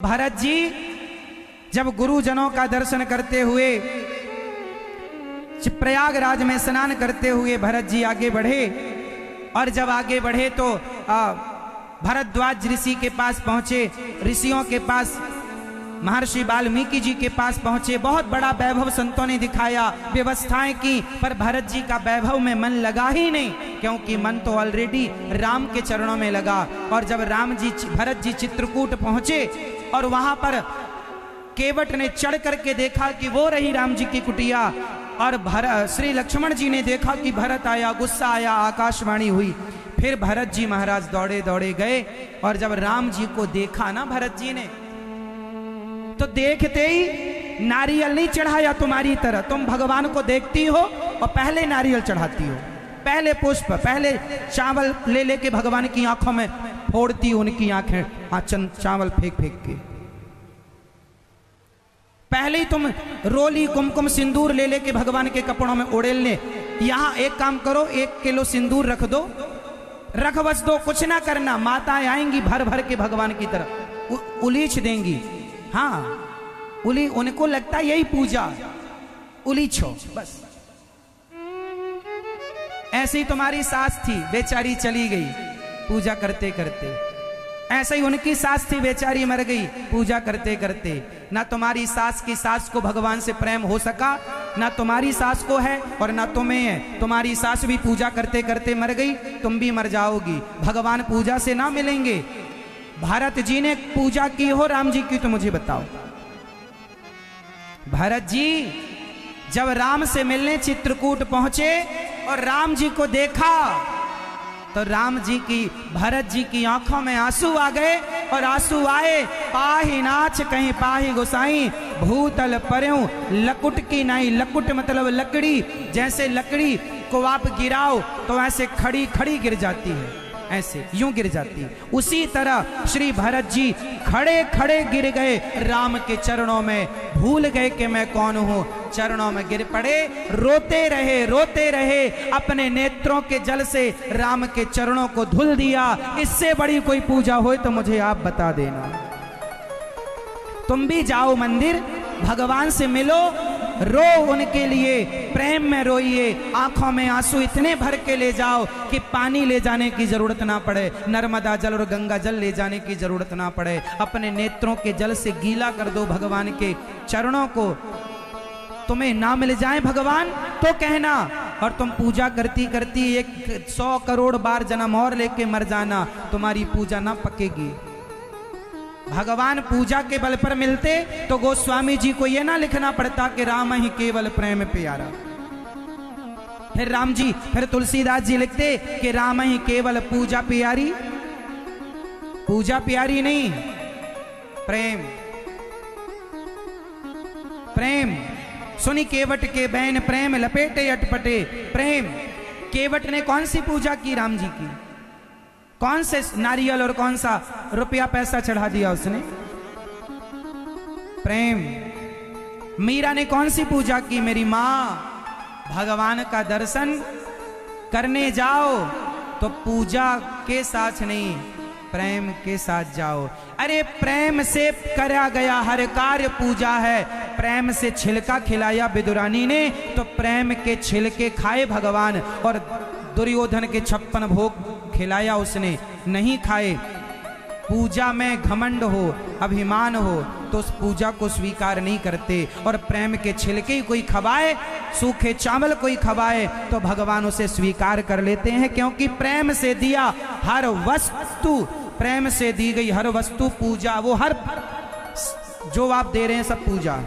भरत जी जब गुरुजनों का दर्शन करते हुए प्रयागराज में स्नान करते हुए भरत जी आगे बढ़े, और जब आगे बढ़े तो भरद्वाज ऋषि के पास पहुंचे, ऋषियों के पास, महर्षि वाल्मीकि जी के पास पहुंचे। बहुत बड़ा वैभव संतों ने दिखाया, व्यवस्थाएं की, पर भरत जी का वैभव में मन लगा ही नहीं, क्योंकि मन तो ऑलरेडी राम के चरणों में लगा। और जब भरत जी चित्रकूट पहुंचे और वहां पर केवट ने चढ़ करके देखा कि वो रही राम जी की कुटिया, और श्री लक्ष्मण जी ने देखा कि भरत आया, गुस्सा आया, आकाशवाणी हुई। फिर भरत जी महाराज दौड़े दौड़े गए, और जब राम जी को देखा ना भरत जी ने, तो देखते ही नारियल नहीं चढ़ाया तुम्हारी तरह। तुम भगवान को देखती हो और पहले नारियल चढ़ाती हो, पहले पुष्प, पहले चावल ले लेके भगवान की आंखों में फोड़ती, उनकी आंखें चावल फेंक फेंक के। पहले ही तुम रोली कुमकुम सिंदूर ले लेके भगवान के कपड़ों में उड़ेलने। यहां एक काम करो, 1 किलो सिंदूर रख दो, रख बस दो, कुछ ना करना। माताएं आएंगी भर भर के भगवान की तरफ उलीच देंगी। हाँ, उनको लगता यही पूजा, उलीछो बस। ऐसी तुम्हारी सास थी, बेचारी चली गई पूजा करते करते। ऐसे ही उनकी सास थी, बेचारी मर गई पूजा करते करते। ना तुम्हारी सास की सास को भगवान से प्रेम हो सका, ना तुम्हारी सास को है और ना तुम्हें है। तुम्हारी सास भी पूजा करते करते मर गई, तुम भी मर जाओगी। भगवान पूजा से ना मिलेंगे। भरत जी ने पूजा की हो राम जी की, तो मुझे बताओ। भरत जी जब राम से मिलने चित्रकूट पहुंचे और राम जी को देखा, तो राम जी की, भरत जी की आंखों में आंसू आ गए। और आंसू आए, पाही नाच कहीं पाही गोसाई, भूतल पर्यों लकुट की नाई। लकुट मतलब लकड़ी, जैसे लकड़ी को आप गिराओ तो ऐसे खड़ी खड़ी गिर जाती है, ऐसे यूं गिर जाती है। उसी तरह श्री भरत जी खड़े खड़े गिर गए राम के चरणों में, भूल गए कि मैं कौन हूं। चरणों में गिर पड़े, रोते रहे, अपने नेत्रों के जल से राम के चरणों को धुल दिया। इससे बड़ी कोई पूजा हो तो मुझे आप बता देना। तुम भी जाओ मंदिर, भगवान से मिलो, रो उनके लिए, प्रेम में रोइए, आंखों में आंसू इतने भर के ले जाओ कि पानी ले जाने की जरूरत ना पड़े, नर्मदा जल और गंगा जल ले जाने की जरूरत ना पड़े। अपने नेत्रों के जल से गीला कर दो भगवान के चरणों को। तुम्हें ना मिल जाए भगवान तो कहना, और तुम पूजा करती करती 100 करोड़ बार जन्म और लेके मर जाना, तुम्हारी पूजा ना पकेगी। भगवान पूजा के बल पर मिलते तो गोस्वामी जी को यह ना लिखना पड़ता कि राम ही केवल प्रेम प्यारा। फिर तुलसीदास जी लिखते कि राम ही केवल पूजा प्यारी। पूजा प्यारी नहीं, प्रेम। प्रेम सुनी केवट के बैन, प्रेम लपेटे अटपटे। प्रेम, केवट ने कौन सी पूजा की राम जी की? कौन से नारियल और कौन सा रुपया पैसा चढ़ा दिया उसने? प्रेम। मीरा ने कौन सी पूजा की? मेरी मां। भगवान का दर्शन करने जाओ तो पूजा के साथ नहीं, प्रेम के साथ जाओ। अरे प्रेम से करा गया हर कार्य पूजा है। प्रेम से छिलका खिलाया विदुरानी ने तो प्रेम के छिलके खाए भगवान, और दुर्योधन के 56 भोग खिलाया उसने, नहीं खाए। पूजा में घमंड हो, अभिमान हो तो उस पूजा को स्वीकार नहीं करते। और प्रेम के छिलके ही कोई खवाए, सूखे चावल कोई खवाए तो भगवान उसे स्वीकार कर लेते हैं, क्योंकि प्रेम से दिया हर वस्तु, प्रेम से दी गई हर वस्तु पूजा। वो हर जो आप दे रहे हैं सब पूजा।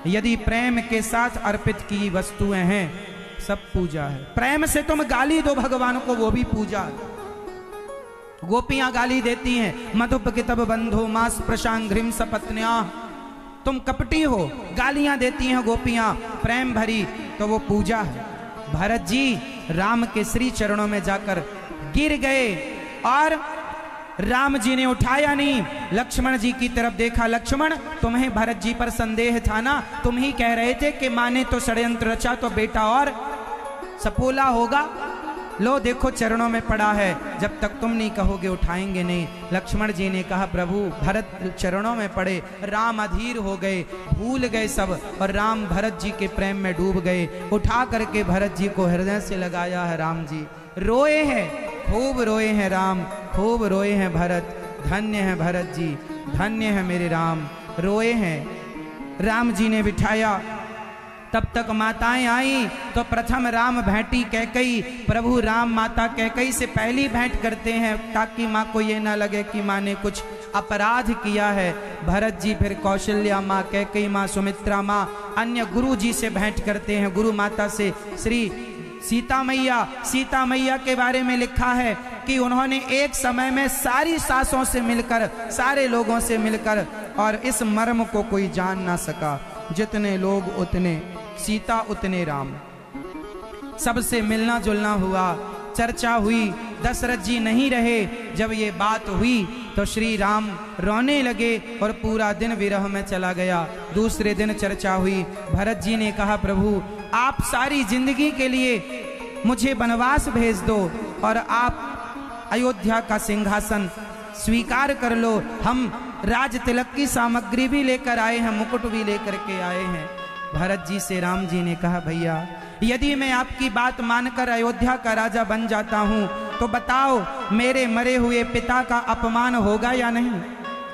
यदि प्रेम के साथ अर्पित की वस्तुएं हैं सब पूजा है। प्रेम से तुम गाली दो भगवान को, वो भी पूजा है। गोपियां गाली देती हैं, मधुप कितब बंधो मास प्रशांघ्रिम सपत्न्या। तुम कपटी हो, गालियां देती हैं गोपियां प्रेम भरी, तो वो पूजा है। भरत जी राम के श्री चरणों में जाकर गिर गए, और राम जी ने उठाया नहीं, लक्ष्मण जी की तरफ देखा। लक्ष्मण, तुम्हें भरत जी पर संदेह था ना? तुम ही कह रहे थे कि माँ ने तो षड्यंत्र रचा तो बेटा और सपोला होगा। लो देखो चरणों में पड़ा है, जब तक तुम नहीं कहोगे उठाएंगे नहीं। लक्ष्मण जी ने कहा प्रभु भरत चरणों में पड़े, राम अधीर हो गए, भूल गए सब, और राम भरत जी के प्रेम में डूब गए। उठा करके भरत जी को हृदय से लगाया है राम जी, रोए हैं, खूब रोए हैं राम, खूब रोए हैं भरत। धन्य है भरत जी, धन्य है मेरे राम, रोए हैं। राम जी ने बिठाया, तब तक माताएं आई तो प्रथम राम भेंटी कैकई। प्रभु राम माता कैकई से पहली भेंट करते हैं ताकि माँ को ये ना लगे कि माँ ने कुछ अपराध किया है। भरत जी फिर कौशल्या माँ, कैकई माँ, सुमित्रा माँ, अन्य गुरु जी से भेंट करते हैं। गुरु माता से श्री सीता मैया के बारे में लिखा है कि उन्होंने एक समय में सारी सासों से मिलकर, सारे लोगों से मिलकर, और इस मर्म को कोई जान ना सका, जितने लोग उतने सीता उतने राम, सबसे मिलना जुलना हुआ, चर्चा हुई। दशरथ जी नहीं रहे। जब ये बात हुई तो श्री राम रोने लगे और पूरा दिन विरह में चला गया। दूसरे दिन चर्चा हुई। भरत जी ने कहा प्रभु आप सारी जिंदगी के लिए मुझे वनवास भेज दो और आप अयोध्या का सिंहासन स्वीकार कर लो। हम राज तिलक की सामग्री भी लेकर आए हैं, मुकुट भी लेकर के आए हैं। भरत जी से राम जी ने कहा भैया यदि मैं आपकी बात मानकर अयोध्या का राजा बन जाता हूं तो बताओ मेरे मरे हुए पिता का अपमान होगा या नहीं?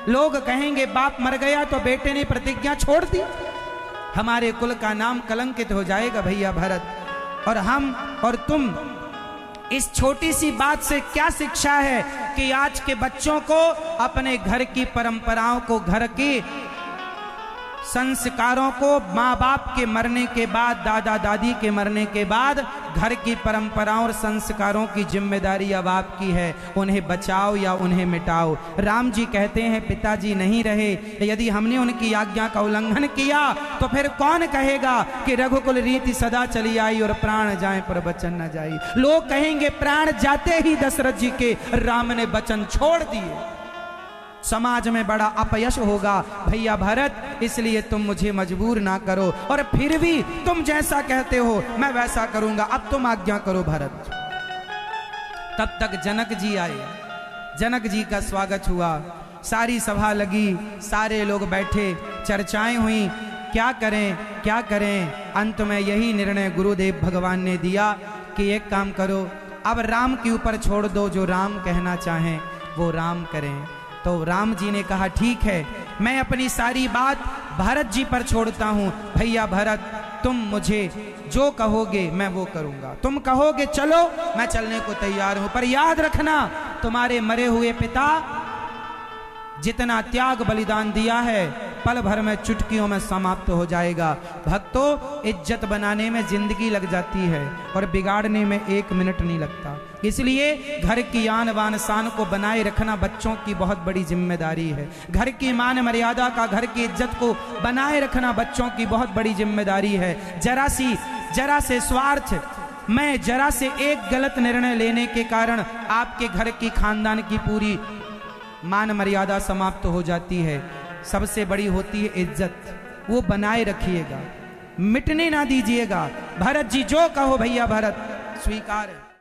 लोग कहेंगे बाप मर गया तो बेटे ने प्रतिज्ञा छोड़ दी, हमारे कुल का नाम कलंकित हो जाएगा भैया भरत। और हम और तुम, इस छोटी सी बात से क्या शिक्षा है कि आज के बच्चों को अपने घर की परंपराओं को, घर के संस्कारों को, माँ बाप के मरने के बाद, दादा दादी के मरने के बाद घर की परंपराओं और संस्कारों की जिम्मेदारी अब आपकी है। उन्हें बचाओ या उन्हें मिटाओ। राम जी कहते हैं पिताजी नहीं रहे, यदि हमने उनकी आज्ञा का उल्लंघन किया तो फिर कौन कहेगा कि रघुकुल रीति सदा चली आई और प्राण जाए पर वचन न जाई। लोग कहेंगे प्राण जाते ही दशरथ जी के राम ने वचन छोड़ दिए, समाज में बड़ा अपयश होगा। भैया भरत इसलिए तुम मुझे मजबूर ना करो, और फिर भी तुम जैसा कहते हो मैं वैसा करूंगा, अब तुम आज्ञा करो भरत। तब तक जनक जी आए, जनक जी का स्वागत हुआ, सारी सभा लगी, सारे लोग बैठे, चर्चाएं हुई, क्या करें क्या करें। अंत में यही निर्णय गुरुदेव भगवान ने दिया कि एक काम करो, अब राम के ऊपर छोड़ दो, जो राम कहना चाहें वो राम करें। तो राम जी ने कहा ठीक है, मैं अपनी सारी बात भरत जी पर छोड़ता हूँ। भैया भरत तुम मुझे जो कहोगे मैं वो करूँगा, तुम कहोगे चलो मैं चलने को तैयार हूँ, पर याद रखना तुम्हारे मरे हुए पिता जितना त्याग बलिदान दिया है पल भर में चुटकियों में समाप्त हो जाएगा। भक्तों इज्जत बनाने में जिंदगी लग जाती है और बिगाड़ने में 1 मिनट नहीं लगता। इसलिए घर की आन बान शान को बनाए रखना बच्चों की बहुत बड़ी जिम्मेदारी है। घर की मान मर्यादा का, घर की इज्जत को बनाए रखना बच्चों की बहुत बड़ी जिम्मेदारी है। जरा से स्वार्थ में, जरा से एक गलत निर्णय लेने के कारण आपके घर की खानदान की पूरी मान मर्यादा समाप्त हो जाती है। सबसे बड़ी होती है इज्जत, वो बनाए रखिएगा, मिटने ना दीजिएगा। भरत जी जो कहो भैया भरत स्वीकार है।